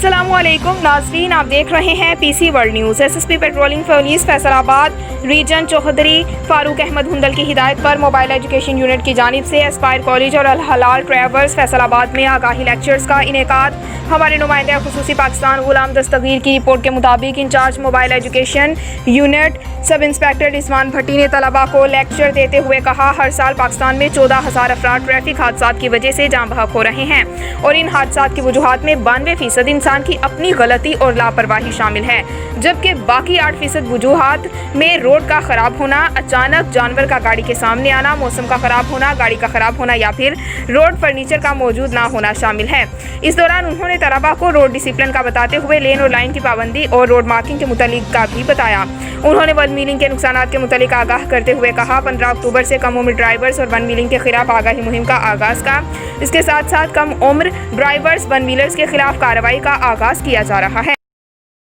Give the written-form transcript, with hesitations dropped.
अस्सलाम वालेकुम नाज़रीन, आप देख रहे हैं PC world news. SSP patrolling police Faisalabad region Chaudhry Farooq Ahmad Hundal की हिदायत पर मोबाइल एजुकेशन यूनिट की जानिब से एस्पायर कॉलेज और अल हलाल ट्रैवर्स फैसलाबाद में आगाही लेक्चर्स का इनेकाद। हमारे नुमाइंदे खुसूसी पाकिस्तान गुलाम दस्तगीर की रिपोर्ट के मुताबिक incharge mobile education unit sub inspector Rizwan Bhatti ने तलबा को लेक्चर देते हुए कहा, हर साल पाकिस्तान में 14,000 अफराद ट्रैफिक हादसात की वजह से जान बहक हो रहे हैं और इन हादसात की वजूहात में 92% इंसान की अपनी गलती और लापरवाही शामिल है, जबकि बाकी 8% वजूहात में रोड का खराब होना, अचानक जानवर का गाड़ी के सामने आना, मौसम का खराब होना, गाड़ी का खराब होना या फिर रोड फर्नीचर का मौजूद ना होना शामिल है। इस दौरान उन्होंने तलबा को रोड डिसिप्लिन का बताते हुए लेन और लाइन की पाबंदी और रोड मार्किंग के मुतालिक का भी बताया। उन्होंने वन व्हीलिंग के नुकसानात के मुतालिक आगाह करते हुए कहा, 15 अक्टूबर से कम उम्र ड्राइवर्स और वन व्हीलिंग के खिलाफ आगाही मुहिम का आगाज का। इसके साथ साथ कम उम्र ड्राइवर्स वन व्हीलर्स के खिलाफ कार्रवाई का आगाज किया जा रहा है।